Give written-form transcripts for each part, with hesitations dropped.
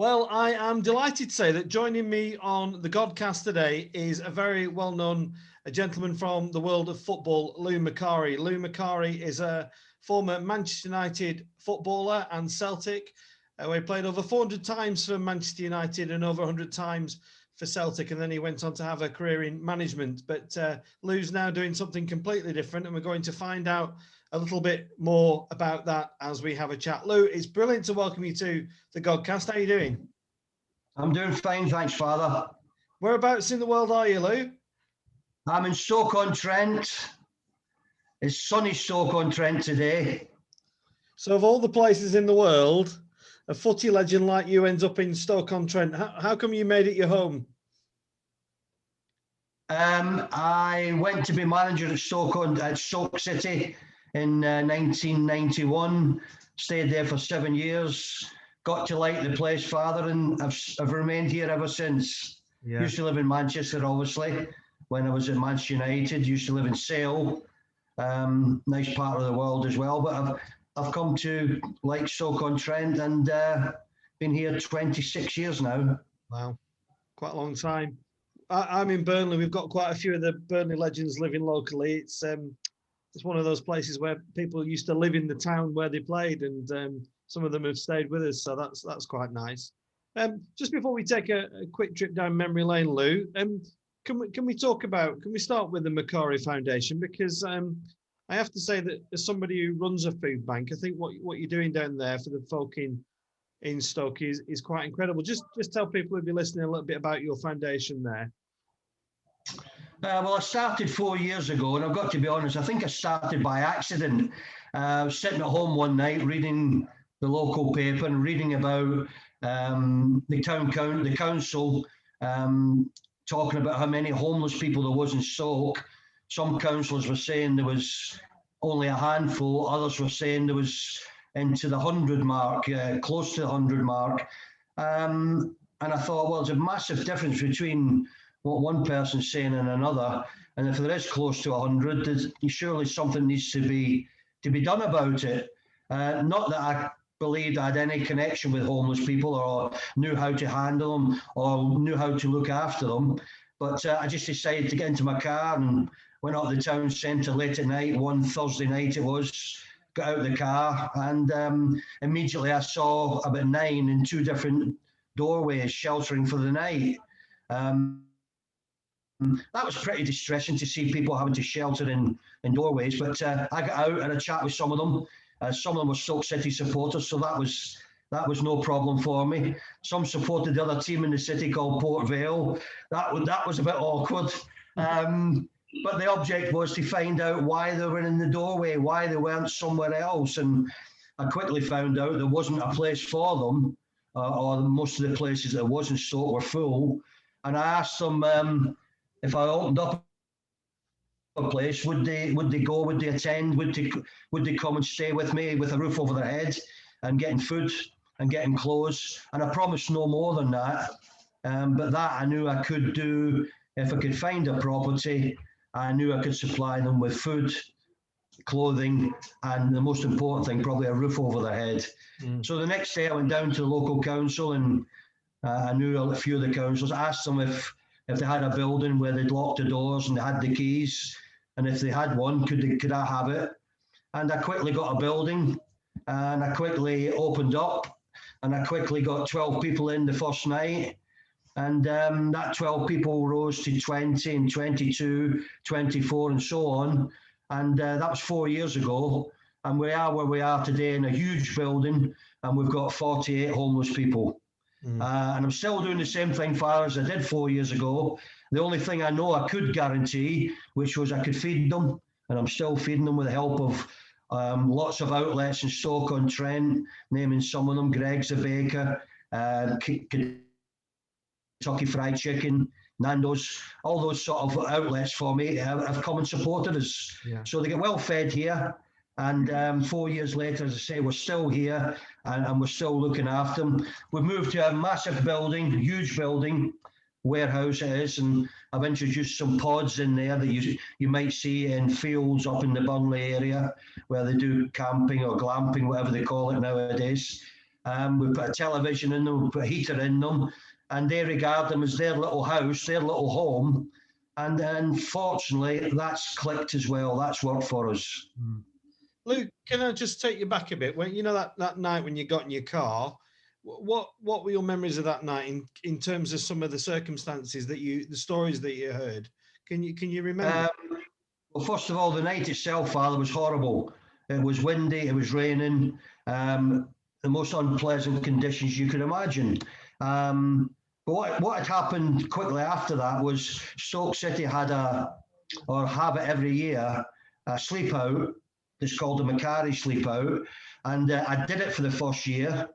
Well, I am delighted to say that joining me on the Godcast today is a very well-known gentleman from the world of football, Lou Macari. Lou Macari is a former Manchester United footballer and Celtic. He played over 400 times for Manchester United and over 100 times for Celtic, and then he went on to have a career in management. But Lou's now doing something completely different, and we're going to find out a little bit more about that as we have a chat. Lou, it's brilliant to welcome you to the Godcast. How are you doing? I'm doing fine, thanks, Father. Whereabouts in the world are you, Lou? I'm in Stoke-on-Trent. It's sunny Stoke-on-Trent today. So of all the places in the world, a footy legend like you ends up in Stoke-on-Trent. How come you made it your home? I went to be manager at Stoke City in 1991, stayed there for 7 years, got to like the place, Father, and I've remained here ever since. Yeah. Used to live in Manchester, obviously, when I was at Manchester United. Used to live in Sale, nice part of the world as well, but I've come to like Stoke-on-Trent and been here 26 years now. Wow, quite a long time. I'm in Burnley. We've got quite a few of the Burnley legends living locally. It's one of those places where people used to live in the town where they played, and some of them have stayed with us, so that's quite nice. Just before we take a quick trip down memory lane, Lou, can we start with the Macari Foundation? Because I have to say that as somebody who runs a food bank, I think what you're doing down there for the folk in Stoke is quite incredible. Just tell people who'll be listening a little bit about your foundation there. Well, I started 4 years ago, and I've got to be honest, I think I started by accident. I was sitting at home one night reading the local paper and reading about the council talking about how many homeless people there was in Stoke. Some councillors were saying there was only a handful, others were saying there was into the 100 mark, close to the 100 mark. And I thought, well, there's a massive difference between what one person's saying and another. And if there is close to 100, surely something needs to be done about it. Not that I believed I had any connection with homeless people or knew how to handle them or knew how to look after them. But I just decided to get into my car and went up to the town centre late at night, one Thursday night it was, got out of the car, and immediately I saw about 9 in 2 different doorways sheltering for the night. That was pretty distressing to see people having to shelter in doorways, but I got out and had a chat with some of them. Some of them were Stoke City supporters, so that was no problem for me. Some supported the other team in the city called Port Vale. That was a bit awkward. But the object was to find out why they were in the doorway, why they weren't somewhere else. And I quickly found out there wasn't a place for them, or most of the places that was in Stoke were full. And I asked them if I opened up a place, would they go, would they attend, would they come and stay with me with a roof over their head and getting food and getting clothes. And I promised no more than that. But that I knew I could do if I could find a property. I knew I could supply them with food, clothing, and the most important thing, probably a roof over their head. So the next day I went down to the local council, and I knew a few of the councillors. I asked them if they had a building where they'd locked the doors and they had the keys, and if they had one, could I have it? And I quickly got a building, and I quickly opened up, and I quickly got 12 people in the first night. And that 12 people rose to 20 and 22, 24 and so on. And that was 4 years ago. And we are where we are today in a huge building, and we've got 48 homeless people. And I'm still doing the same thing, Father, as I did 4 years ago. The only thing I know I could guarantee, which was I could feed them, and I'm still feeding them with the help of lots of outlets in Stoke-on-Trent, naming some of them, Greg's the Baker, Kentucky Fried Chicken, Nando's, all those sort of outlets for me have come and supported us. Yeah. So they get well fed here. And 4 years later, as I say, we're still here and we're still looking after them. We've moved to a massive building, huge building, warehouse it is, and I've introduced some pods in there that you might see in fields up in the Burnley area where they do camping or glamping, whatever they call it nowadays. We put a television in them, we put a heater in them, and they regard them as their little house, their little home. And unfortunately, that's clicked as well. That's worked for us. Luke, can I just take you back a bit? When you know that night when you got in your car, what were your memories of that night in terms of some of the circumstances the stories that you heard? Can you remember? Well, first of all, the night itself, Father, was horrible. It was windy, it was raining, the most unpleasant conditions you could imagine. But what had happened quickly after that was Stoke City have it every year, a sleep out. It's called the Macari sleep out. And I did it for the first year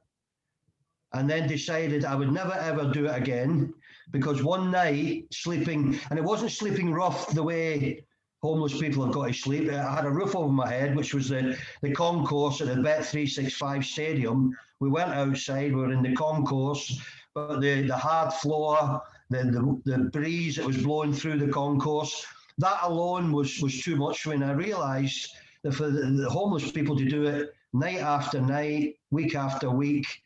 and then decided I would never ever do it again, because one night sleeping, and it wasn't sleeping rough the way homeless people have got to sleep. I had a roof over my head, which was the concourse at the Bet365 stadium. We went outside, we were in the concourse, but the hard floor, the breeze that was blowing through the concourse, that alone was too much for me. And I realised that for the homeless people to do it night after night, week after week,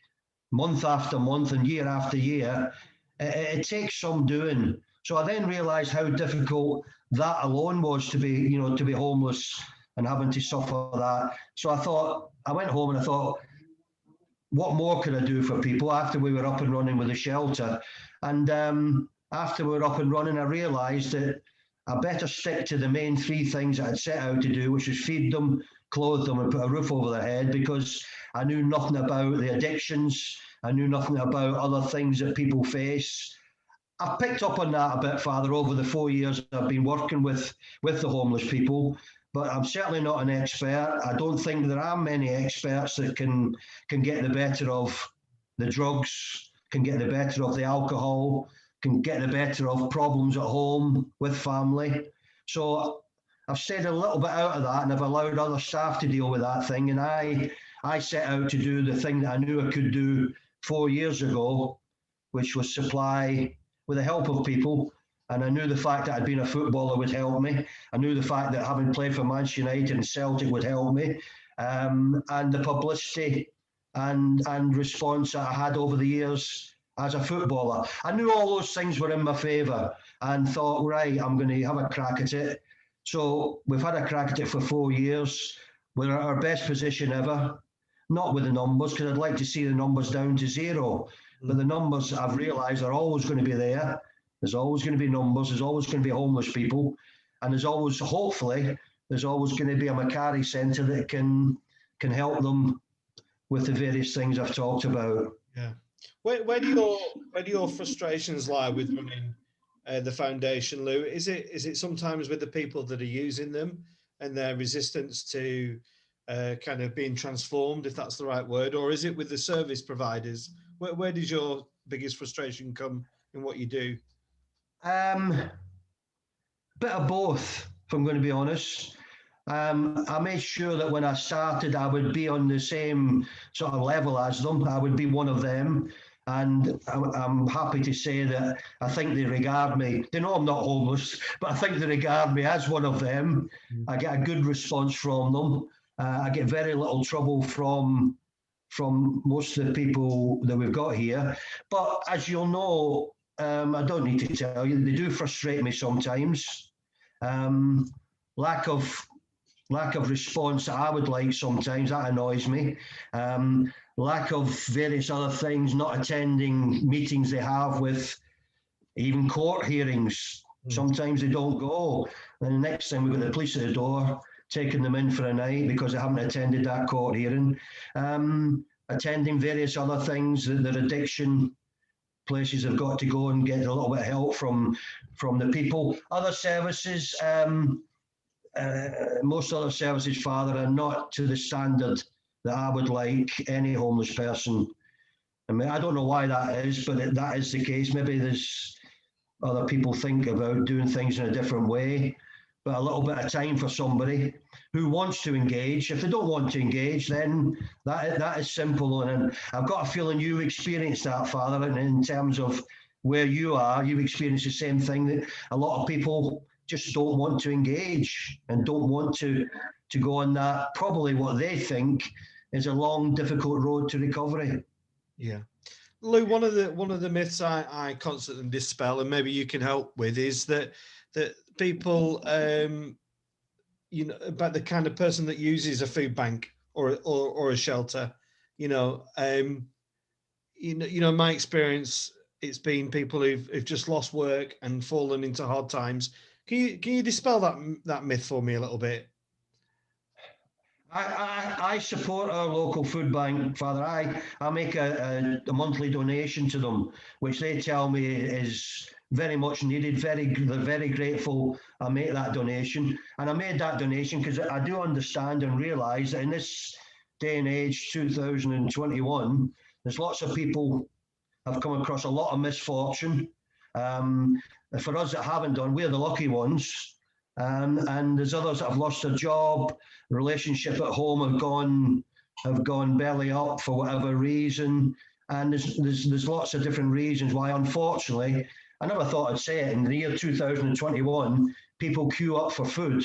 month after month, and year after year, it takes some doing. So I then realised how difficult that alone was to be homeless and having to suffer that. So I went home and I thought, what more could I do for people after we were up and running with the shelter? And after we were up and running, I realised that I better stick to the main three things I'd set out to do, which was feed them, clothe them, and put a roof over their head, because I knew nothing about the addictions. I knew nothing about other things that people face. I've picked up on that a bit, Father, over the 4 years I've been working with the homeless people, but I'm certainly not an expert. I don't think there are many experts that can get the better of the drugs, can get the better of the alcohol, can get the better of problems at home with family. So I've stayed a little bit out of that, and I've allowed other staff to deal with that thing. And I set out to do the thing that I knew I could do 4 years ago, which was supply with the help of people. And I knew the fact that I'd been a footballer would help me. I knew the fact that having played for Man Utd and Celtic would help me. And the publicity and response that I had over the years as a footballer. I knew all those things were in my favour and thought, right, I'm going to have a crack at it. So we've had a crack at it for 4 years. We're at our best position ever. Not with the numbers, because I'd like to see the numbers down to zero. But the numbers, I've realised, are always going to be there. There's always going to be numbers. There's always going to be homeless people. And hopefully, there's always going to be a Macari centre that can help them with the various things I've talked about. Yeah. Where do your frustrations lie with running the foundation, Lou? Is it sometimes with the people that are using them and their resistance to kind of being transformed, if that's the right word, or is it with the service providers? Where does your biggest frustration come in what you do? Bit of both, if I'm going to be honest. I made sure that when I started, I would be on the same sort of level as them. I would be one of them. And I'm happy to say that I think they regard me. They know I'm not homeless, but I think they regard me as one of them. I get a good response from them. I get very little trouble from most of the people that we've got here. But as you'll know, I don't need to tell you, they do frustrate me sometimes. Lack of response that I would like sometimes, that annoys me. Lack of various other things, not attending meetings they have with even court hearings. Sometimes they don't go. And the next thing we've got the police at the door, taking them in for a night because they haven't attended that court hearing. Attending various other things, their addiction places have got to go and get a little bit of help from the people. Other services, most other services, Father, are not to the standard that I would like any homeless person. I mean, I don't know why that is, but that is the case. Maybe there's other people think about doing things in a different way, but a little bit of time for somebody who wants to engage. If they don't want to engage, then that is simple. And I've got a feeling you experienced that, Father, and in terms of where you are, you've experienced the same thing, that a lot of people just don't want to engage and don't want to go on that, probably what they think is a long, difficult road to recovery. Yeah. Lou, one of the myths I constantly dispel, and maybe you can help with, is that people, about the kind of person that uses a food bank or a shelter, my experience, it's been people who've just lost work and fallen into hard times. Can you dispel that myth for me a little bit? I support our local food bank, Father. I make a monthly donation to them, which they tell me is very much needed. They're very grateful I make that donation. And I made that donation because I do understand and realise that in this day and age, 2021, there's lots of people have come across a lot of misfortune. For us that haven't done, we're the lucky ones. And there's others that have lost their job, relationship at home have gone belly up for whatever reason. And there's lots of different reasons why, unfortunately, I never thought I'd say it, in the year 2021, people queue up for food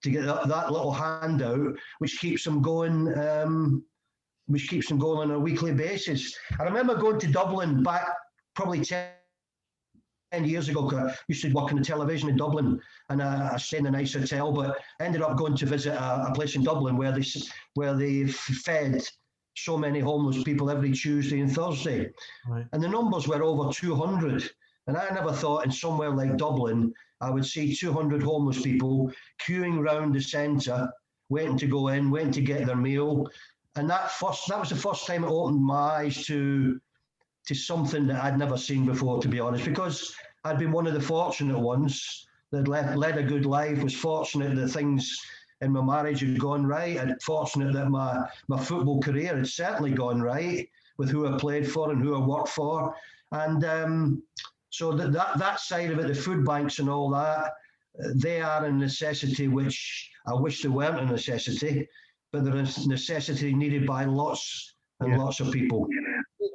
to get that little handout, which keeps them going on a weekly basis. I remember going to Dublin back probably 10 years ago. I used to work on the television in Dublin, and I stayed in a nice hotel, but ended up going to visit a place in Dublin where they fed so many homeless people every Tuesday and Thursday. Right. And the numbers were over 200. And I never thought in somewhere like Dublin, I would see 200 homeless people queuing around the centre, waiting to go in, waiting to get their meal. And that was the first time it opened my eyes to something that I'd never seen before, to be honest, because I'd been one of the fortunate ones that led a good life, was fortunate that things in my marriage had gone right, and fortunate that my football career had certainly gone right with who I played for and who I worked for. And so that side of it, the food banks and all that, they are a necessity, which I wish they weren't a necessity, but they're a necessity needed by lots and lots of people.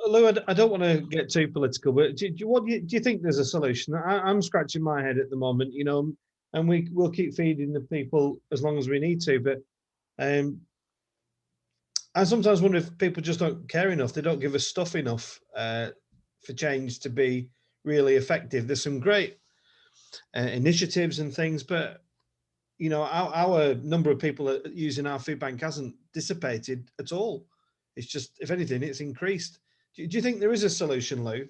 Lou, I don't want to get too political, but do you think there's a solution? I'm scratching my head at the moment, and we'll keep feeding the people as long as we need to. But I sometimes wonder if people just don't care enough. They don't give us stuff enough for change to be really effective. There's some great initiatives and things, but our number of people using our food bank hasn't dissipated at all. It's just, if anything, it's increased. Do you think there is a solution, Lou?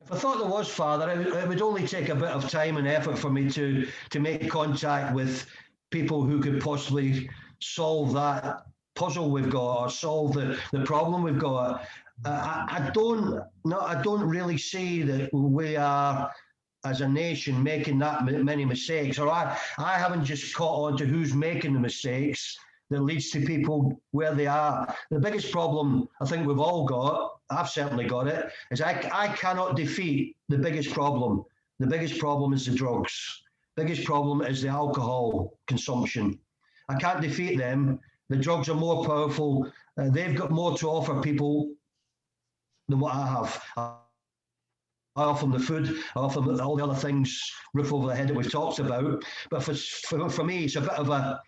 If I thought there was, Father, it would only take a bit of time and effort for me to make contact with people who could possibly solve that puzzle we've got, or solve the problem we've got. I don't really see that we are, as a nation, making that many mistakes, or I haven't just caught on to who's making the mistakes that leads to people where they are. The biggest problem I think we've all got, I've certainly got it, is I cannot defeat the biggest problem. The biggest problem is the drugs. The biggest problem is the alcohol consumption. I can't defeat them. The drugs are more powerful. They've got more to offer people than what I have. I offer them the food, I offer them all the other things, roof over the head that we've talked about. But for me, it's a bit of a,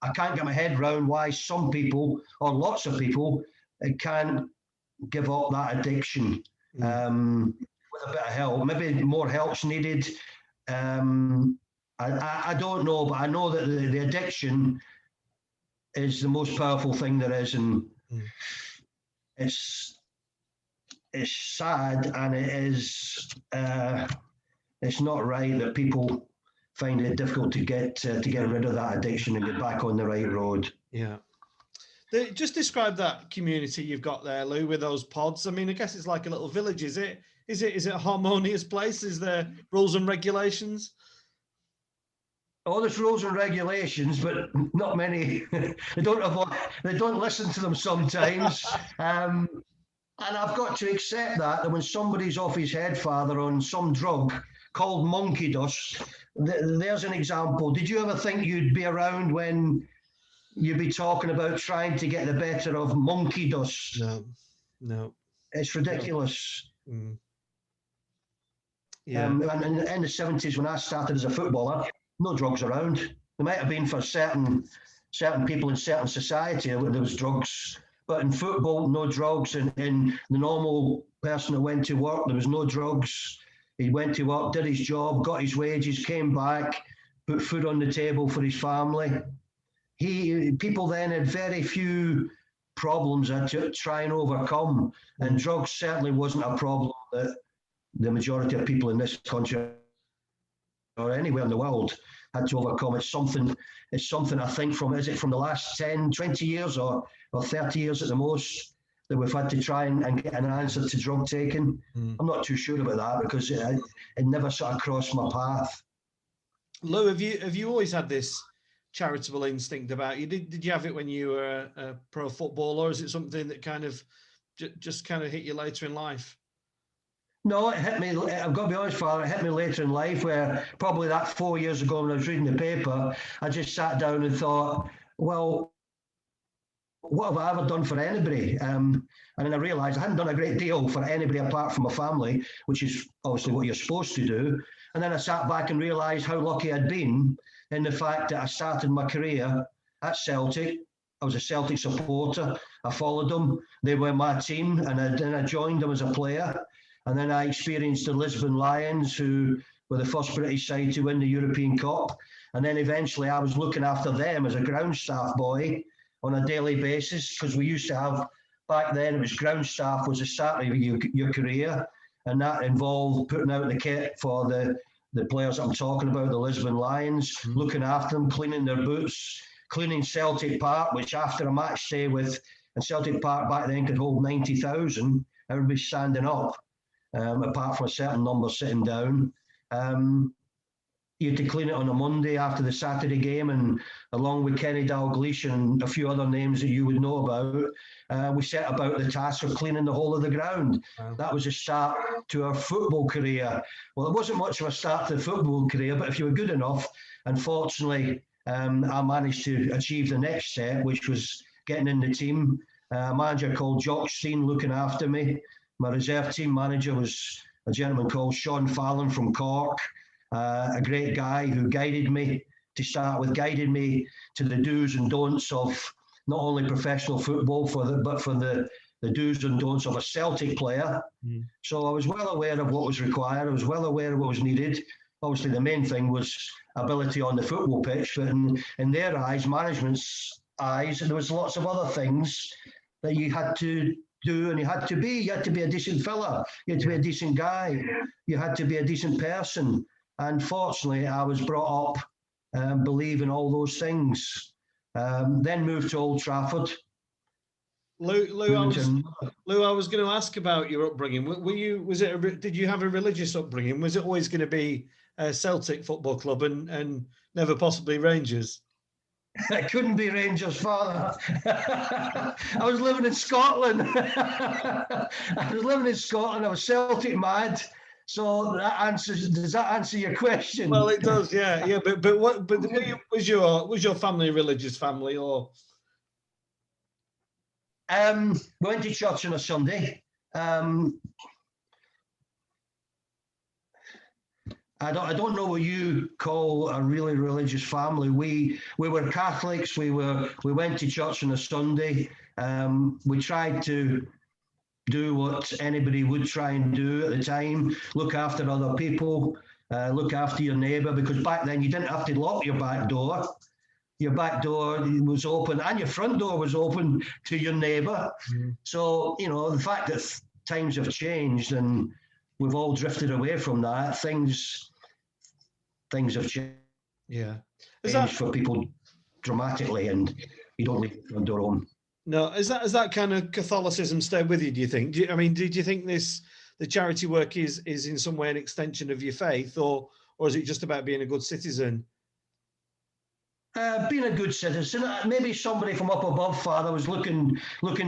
I can't get my head around why some people, or lots of people, can't give up that addiction with a bit of help. Maybe more help's needed. I don't know, but I know that the addiction is the most powerful thing there is, and it's sad, and it's not right that people find it difficult to get rid of that addiction and get back on the right road. Yeah. Just describe that community you've got there, Lou, with those pods. I mean, I guess it's like a little village, is it? Is it a harmonious place? Is there rules and regulations? Oh, there's rules and regulations, but not many. They don't listen to them sometimes. And I've got to accept that when somebody's off his head, Father, on some drug called monkey dust, there's an example. Did you ever think you'd be around when you'd be talking about trying to get the better of monkey dust? No. It's ridiculous. No. Yeah. And in the 70s, when I started as a footballer, no drugs around. There might have been for certain certain people in certain society where there was drugs. But in football, no drugs. And in the normal person that went to work, there was no drugs. He went to work, did his job, got his wages, came back, put food on the table for his family. People then had very few problems to try and overcome. And drugs certainly wasn't a problem that the majority of people in this country or anywhere in the world had to overcome. It's something I think from the last 10, 20 years or 30 years at the most that we've had to try and get an answer to drug taking. I'm not too sure about that because it never sort of crossed my path. Lou, have you always had this charitable instinct about you? Did you have it when you were a pro footballer, or is it something that kind of just kind of hit you later in life? No, it hit me. I've got to be honest, Father. It hit me later in life, where probably that 4 years ago when I was reading the paper, I just sat down and thought, well, what have I ever done for anybody? And then I realised I hadn't done a great deal for anybody apart from my family, which is obviously what you're supposed to do. And then I sat back and realised how lucky I'd been in the fact that I started my career at Celtic. I was a Celtic supporter. I followed them. They were my team, and then I joined them as a player. And then I experienced the Lisbon Lions, who were the first British side to win the European Cup. And then eventually I was looking after them as a ground staff boy on a daily basis, because we used to have, back then it was ground staff was the start of your career. And that involved putting out the kit for the players that I'm talking about, the Lisbon Lions, looking after them, cleaning their boots, cleaning Celtic Park, which after a match day and Celtic Park back then could hold 90,000, everybody standing up. Apart from a certain number sitting down. You had to clean it on a Monday after the Saturday game, and along with Kenny Dalglish and a few other names that you would know about, we set about the task of cleaning the whole of the ground. Wow. That was a start to our football career. Well, it wasn't much of a start to the football career, but if you were good enough, unfortunately, I managed to achieve the next step, which was getting in the team. A manager called Docherty looking after me. My reserve team manager was a gentleman called Sean Fallon from Cork, a great guy who guided me guided me to the do's and don'ts of not only professional football, but for the do's and don'ts of a Celtic player. So I was well aware of what was required. I was well aware of what was needed. Obviously, the main thing was ability on the football pitch, but in their eyes, management's eyes, there was lots of other things that you had to do, and you had to be a decent fella, you had to be a decent guy, you had to be a decent person. And fortunately, I was brought up believing all those things. Then moved to Old Trafford. Lou, I was going to ask about your upbringing. Did you have a religious upbringing? Was it always going to be a Celtic Football Club and never possibly Rangers? It couldn't be Rangers, Father. I was living in Scotland. I was Celtic mad. So does that answer your question? Well, it does, yeah. But was your family a religious family, or? We went to church on a Sunday. I don't know what you call a really religious family. We were Catholics. We went to church on a Sunday. We tried to do what anybody would try and do at the time: look after other people, look after your neighbour. Because back then you didn't have to lock your back door. Your back door was open, and your front door was open to your neighbour. So the fact that times have changed and we've all drifted away from that, things have changed. Yeah, For people dramatically, and you don't leave the front door open. No, is that kind of Catholicism stayed with you? Do you think? Did you think the charity work is in some way an extension of your faith, or is it just about being a good citizen? Being a good citizen. Maybe somebody from up above, Father, was looking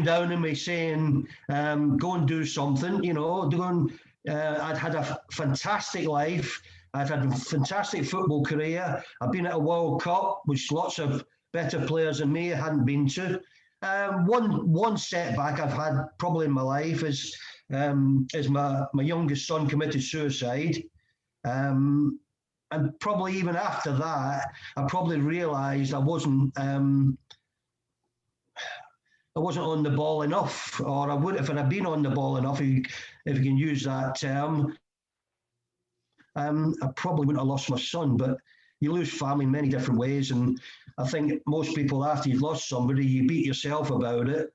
down at me, saying, "Go and do something." I'd had a fantastic life. I'd had a fantastic football career. I've been at a World Cup, which lots of better players than me hadn't been to. One setback I've had probably in my life is my youngest son committed suicide. and probably even after that, I probably realised I wasn't on the ball enough, or I would if I had been on the ball enough, if you can use that term. I probably wouldn't have lost my son, but you lose family in many different ways, and I think most people, after you've lost somebody, you beat yourself about it.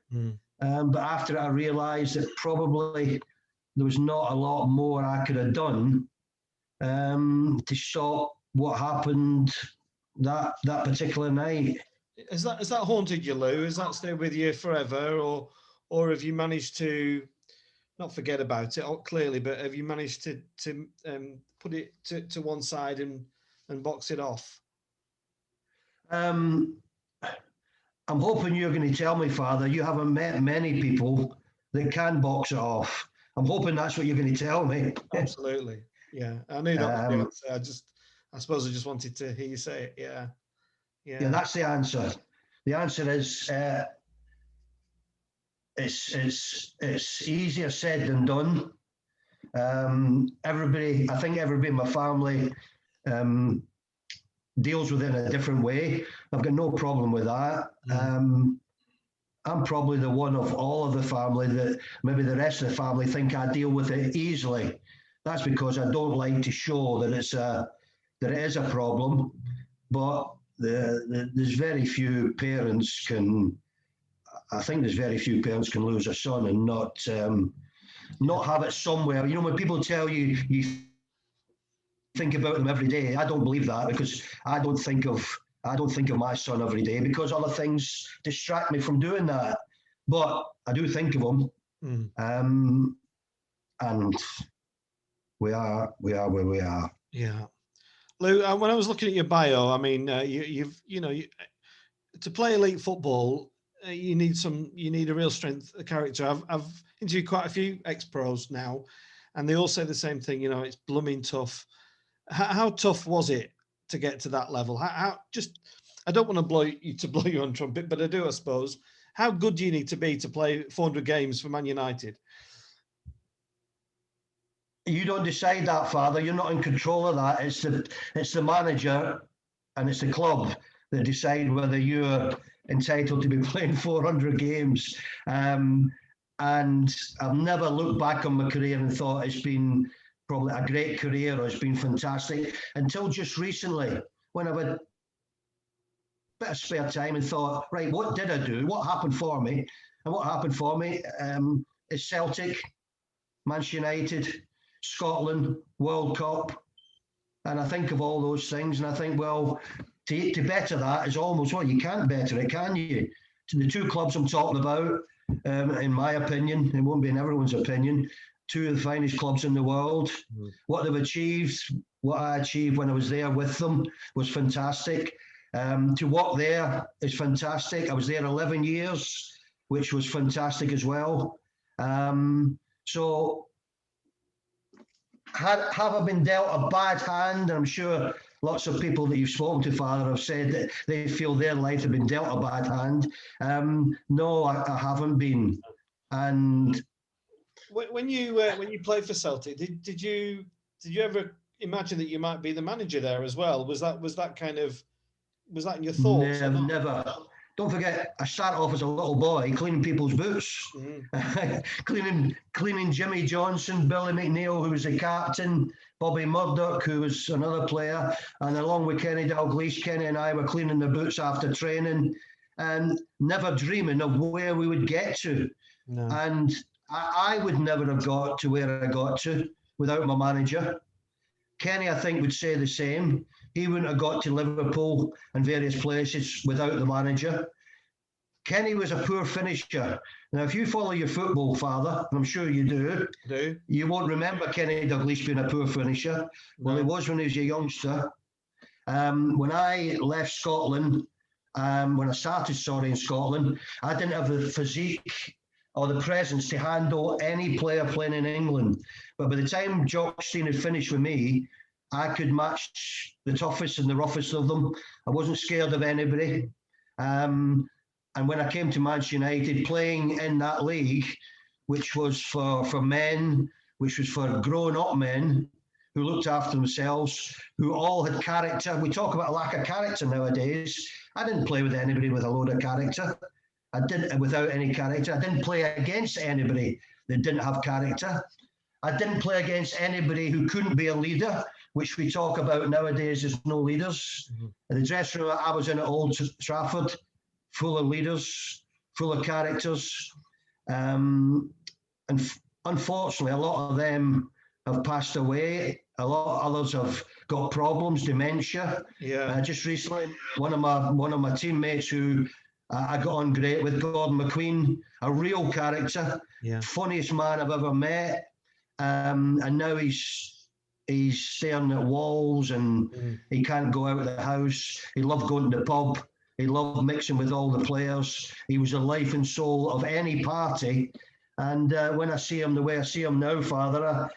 But after I realised that probably there was not a lot more I could have done to stop what happened that particular night. Has that haunted you, Lou? Has that stayed with you forever, or have you managed to not forget about it, clearly, but have you managed to put it to one side and box it off? I'm hoping you're going to tell me, Father, you haven't met many people that can box it off. I'm hoping that's what you're going to tell me. Absolutely. Yeah, I knew that was the answer. I suppose I just wanted to hear you say it. Yeah. Yeah, that's the answer. The answer is it's easier said than done. I think everybody in my family deals with it in a different way. I've got no problem with that. I'm probably the one of all of the family that maybe the rest of the family think I deal with it easily. That's because I don't like to show that it is a problem. But there's very few parents can. I think there's very few parents can lose a son and not have it somewhere. You know, when people tell you think about them every day, I don't believe that, because I don't think of my son every day, because other things distract me from doing that. But I do think of him, and we are where we are. Yeah, Lou. When I was looking at your bio, I mean, to play elite football, you need a real strength of character. I've interviewed quite a few ex-pros now, and they all say the same thing. You know, it's blooming tough. How tough was it to get to that level? I don't want to blow you on trumpet, but I do, I suppose. How good do you need to be to play 400 games for Man United? You don't decide that, Father. You're not in control of that. It's the manager and it's the club that decide whether you're entitled to be playing 400 games. And I've never looked back on my career and thought it's been probably a great career or it's been fantastic, until just recently, when I've had a bit of spare time and thought, right, what did I do? What happened for me? And what happened for me is Celtic, Man United, Scotland, World Cup. And I think of all those things and I think, well, to better that is almost, well, you can't better it, can you? To the two clubs I'm talking about, in my opinion, it won't be in everyone's opinion, two of the finest clubs in the world. What they've achieved, what I achieved when I was there with them was fantastic. To work there is fantastic. I was there 11 years, which was fantastic as well. So have I been dealt a bad hand? I'm sure lots of people that you've spoken to, Father, have said that they feel their life have been dealt a bad hand. No, I haven't been. And when you played for Celtic, did you ever imagine that you might be the manager there as well? Was that in your thoughts? Never. Don't forget, I started off as a little boy cleaning people's boots, cleaning Jimmy Johnson, Billy McNeil, who was the captain, Bobby Murdoch, who was another player, and along with Kenny Dalglish, Kenny and I were cleaning the boots after training, and never dreaming of where we would get to. No. And I would never have got to where I got to without my manager. Kenny, I think, would say the same. He wouldn't have got to Liverpool and various places without the manager. Kenny was a poor finisher. Now, if you follow your football, Father, and I'm sure you do, you won't remember Kenny Dalglish being a poor finisher. No. Well, he was when he was a youngster. When I left Scotland, when I started in Scotland, I didn't have the physique or the presence to handle any player playing in England. But by the time Jock Stein had finished with me, I could match the toughest and the roughest of them. I wasn't scared of anybody. And when I came to Manchester United, playing in that league, which was for men, which was for grown-up men, who looked after themselves, who all had character. We talk about a lack of character nowadays. I didn't play with anybody with a load of character. I didn't, without any character. I didn't play against anybody that didn't have character. I didn't play against anybody who couldn't be a leader, which we talk about nowadays as no leaders. Mm-hmm. In the dressing room I was in at Old Trafford, full of leaders, full of characters. And unfortunately, a lot of them have passed away. A lot of others have got problems, dementia. Yeah. Just recently, one of my teammates who I got on great with, Gordon McQueen, a real character, funniest man I've ever met. And now he's staring at walls and he can't go out of the house. He loved going to the pub. He loved mixing with all the players. He was the life and soul of any party. And when I see him the way I see him now, Father,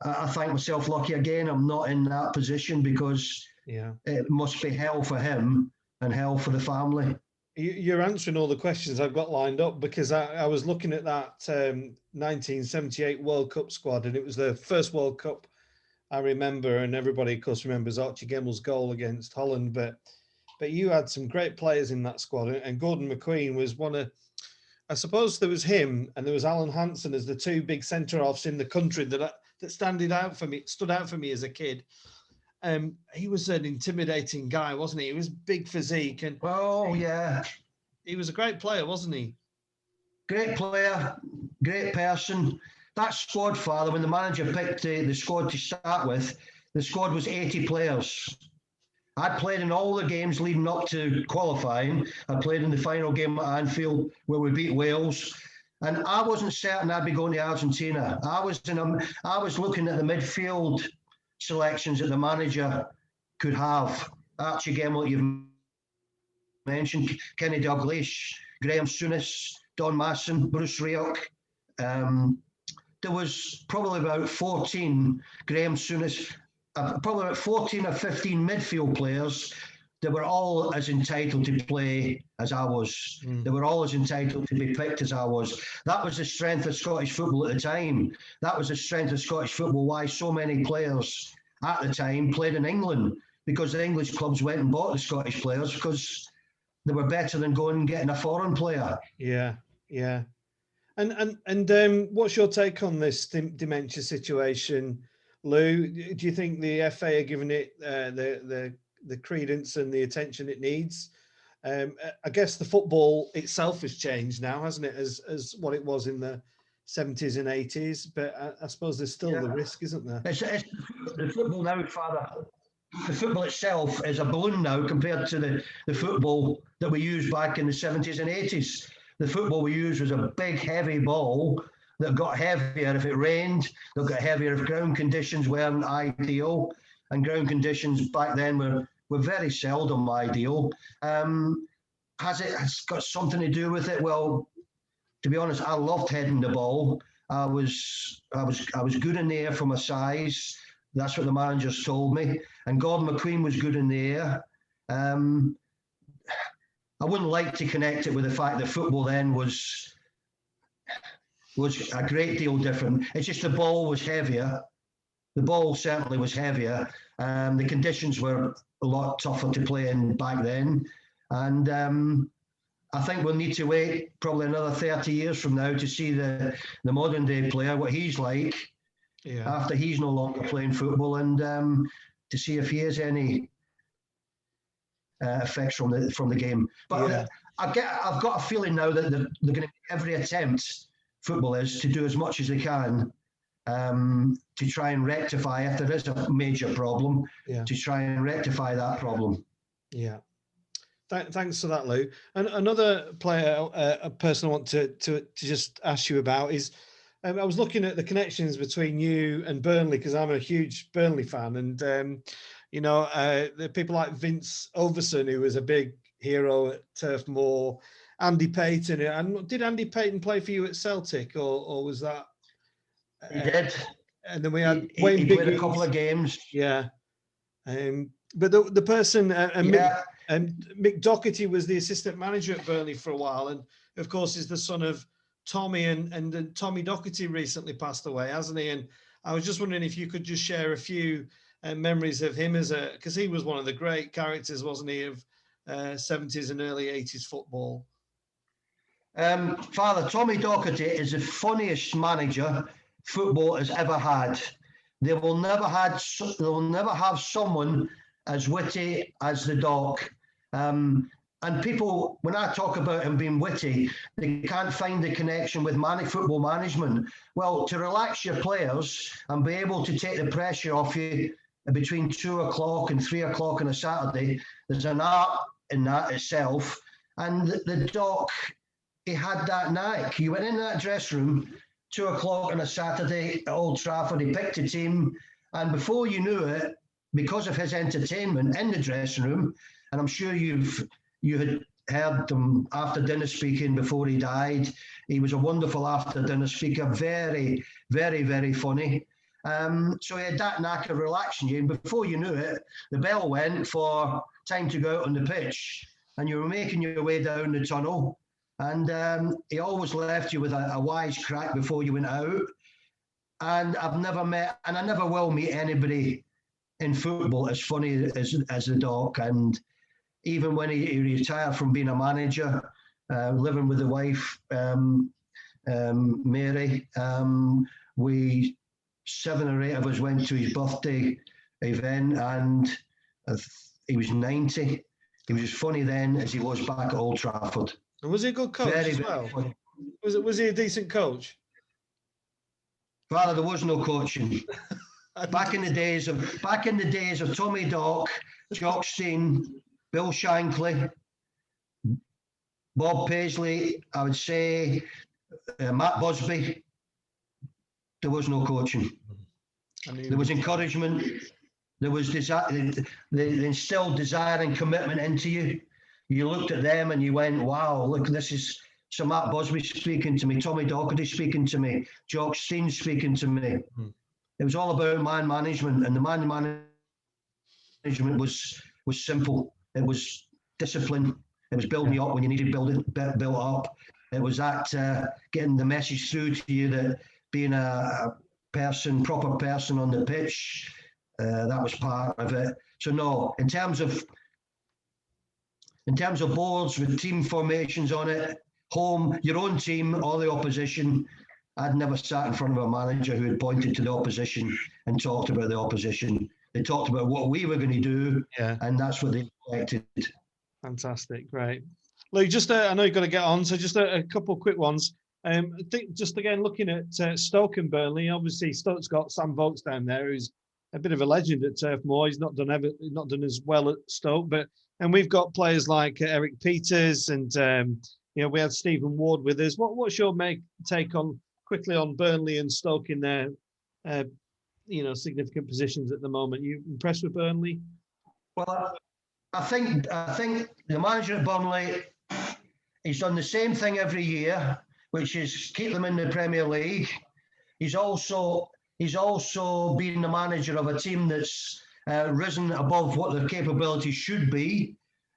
I thank myself lucky again. I'm not in that position because it must be hell for him and hell for the family. You're answering all the questions I've got lined up, because I was looking at that 1978 World Cup squad, and it was the first World Cup I remember, and everybody, of course, remembers Archie Gemmell's goal against Holland, but you had some great players in that squad, and Gordon McQueen was one of, I suppose there was him and there was Alan Hansen as the two big centre-halves in the country that stood out for me as a kid. He was an intimidating guy, wasn't he? He was big physique, and he was a great player, wasn't he? Great player, great person. That squad, Father, when the manager picked the squad to start with, the squad was 80 players. I'd played in all the games leading up to qualifying. I played in the final game at Anfield where we beat Wales, and I wasn't certain I'd be going to Argentina. I was looking at the midfield selections that the manager could have. Archie Gemmell, you've mentioned, Kenny Dalglish, Graham Souness, Don Masson, Bruce Rioch. There was probably about 14 Graham Souness, probably about 14 or 15 midfield players that were all as entitled to play as I was. They were all as entitled to be picked as I was. That was the strength of Scottish football at the time. That was the strength of Scottish football, why so many players at the time played in England, because the English clubs went and bought the Scottish players because they were better than going and getting a foreign player. Yeah. And what's your take on this dementia situation, Lou? Do you think the FA are giving it the credence and the attention it needs? I guess the football itself has changed now, hasn't it, as what it was in the 70s and 80s? But I suppose there's still the risk, isn't there? It's the football now, Father. The football itself is a balloon now compared to the football that we used back in the 70s and 80s. The football we used was a big, heavy ball that got heavier if it rained, that got heavier if ground conditions weren't ideal, and ground conditions back then were very seldom ideal. Has it got something to do with it? Well, to be honest, I loved heading the ball. I was good in the air for my size. That's what the managers told me. And Gordon McQueen was good in the air. I wouldn't like to connect it with the fact that football then was a great deal different. It's just the ball was heavier. The ball certainly was heavier. The conditions were a lot tougher to play in back then. And I think we'll need to wait probably another 30 years from now to see the modern day player, what he's like after he's no longer playing football, and to see if he has any effects from the game. But I've got a feeling now that they're going to make every attempt, football is, to do as much as they can to try and rectify, if there is a major problem, to try and rectify that problem. Yeah. Thanks for that, Lou. And another player, a person I want to just ask you about is, I was looking at the connections between you and Burnley, because I'm a huge Burnley fan, and the people like Vince Overson, who was a big hero at Turf Moor, Andy Payton. And did Andy Payton play for you at Celtic, or was that? He did. And then we had Wayne. He played a couple of games. Yeah. But the person, Mick Docherty was the assistant manager at Burnley for a while, and of course is the son of Tommy, and Tommy Docherty recently passed away, hasn't he? And I was just wondering if you could just share a few memories of him because he was one of the great characters, wasn't he, of 70s and early 80s football. Father, Tommy Docherty is the funniest manager football has ever had. They will never have someone as witty as the Doc. And people, when I talk about him being witty, they can't find the connection with football management. Well, to relax your players and be able to take the pressure off you between 2 o'clock and 3 o'clock on a Saturday, there's an art in that itself. And the Doc, he had that knack. He went in that dressing room, 2 o'clock on a Saturday at Old Trafford, he picked a team, and before you knew it, because of his entertainment in the dressing room, and I'm sure you had heard them after dinner speaking before he died. He was a wonderful after dinner speaker, very, very, very funny. So he had that knack of relaxing you, and before you knew it, the bell went for time to go out on the pitch, and you were making your way down the tunnel, and he always left you with a wise crack before you went out. And I've never met, and I never will meet anybody in football as funny as the Doc. And even when he retired from being a manager, living with the wife, Mary, 7 or 8 of us went to his birthday event, and he was 90. He was as funny then as he was back at Old Trafford. And was he a good coach as well? Was he a decent coach? Father, there was no coaching. Back in the days of Tommy Doc, Jock Stein, Bill Shankly, Bob Paisley, I would say Matt Busby, there was no coaching. There was encouragement. There was desire. They instilled desire and commitment into you. You looked at them and you went, wow, look, this is Sir Matt Busby speaking to me, Tommy Docherty speaking to me, Jock Stein speaking to me. It was all about man management, and the man management was simple. It was discipline. It was building you up when you needed built up. It was that getting the message through to you that being a proper person on the pitch, that was part of it. So no, in terms of boards with team formations on it, home, your own team, or the opposition, I'd never sat in front of a manager who had pointed to the opposition and talked about the opposition. They talked about what we were going to do, and that's what they expected. Fantastic, great. Lou, just I know you've got to get on, so just a couple of quick ones. I think just again looking at Stoke and Burnley, obviously Stoke's got Sam Vokes down there, who's a bit of a legend at Turf Moor. He's not done as well at Stoke, and we've got players like Eric Peters, and we had Stephen Ward with us. What's your take on quickly on Burnley and Stoke in their significant positions at the moment? You impressed with Burnley? Well, I think the manager at Burnley, he's done the same thing every year, which is keep them in the Premier League. He's also been the manager of a team that's risen above what their capabilities should be,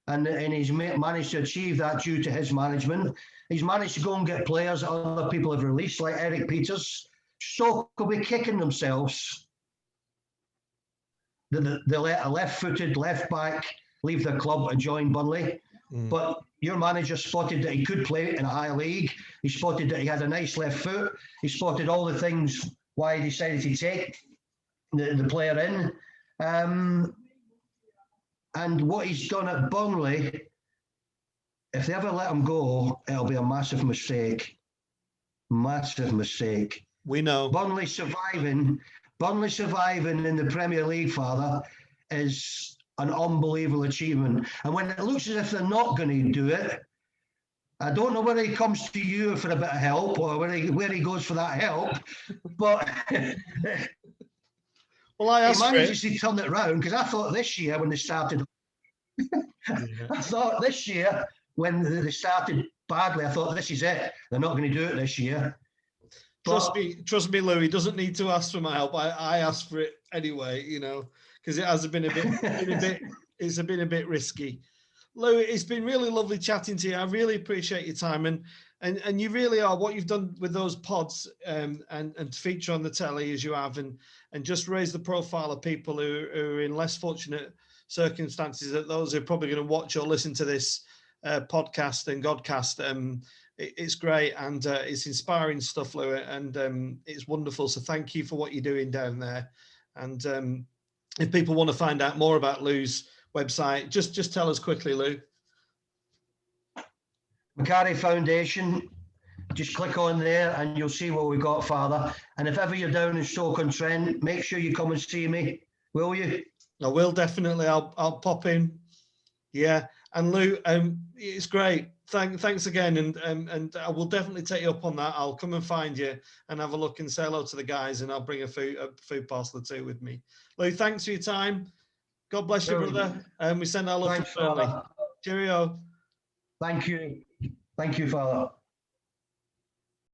and he's managed to achieve that due to his management. He's managed to go and get players that other people have released, like Eric Peters. Stoke will be kicking themselves. They let a left-footed left back leave their club and join Burnley. But your manager spotted that he could play in a high league. He spotted that he had a nice left foot. He spotted all the things why he decided to take the player in. And what he's done at Burnley, if they ever let him go, it'll be a massive mistake. Massive mistake. We know. Burnley surviving in the Premier League, Father, is an unbelievable achievement. And when it looks as if they're not going to do it, I don't know whether he comes to you for a bit of help or where he goes for that help, but well, he manages to turn it round, because I thought this year when they started, badly, I thought this is it. They're not going to do it this year. Trust me, Lou. He doesn't need to ask for my help. I asked for it anyway, because it has been a bit risky. Lou, it's been really lovely chatting to you. I really appreciate your time, and And you really are, what you've done with those pods and feature on the telly as you have, and just raise the profile of people who are in less fortunate circumstances, that those who are probably going to watch or listen to this podcast and Godcast. It's great, and it's inspiring stuff, Lou, and it's wonderful. So thank you for what you're doing down there. And if people want to find out more about Lou's website, just tell us quickly, Lou. Macari Foundation. Just click on there and you'll see what we've got, Father. And if ever you're down in Stoke on Trent, make sure you come and see me, will you? I will, definitely. I'll pop in. Yeah. And Lou, it's great. Thanks again, and I will definitely take you up on that. I'll come and find you and have a look and say hello to the guys, and I'll bring a food parcel or two with me. Lou, thanks for your time. God bless you, brother. And we send our love to Burnley. Cheerio. Thank you. Thank you, Father.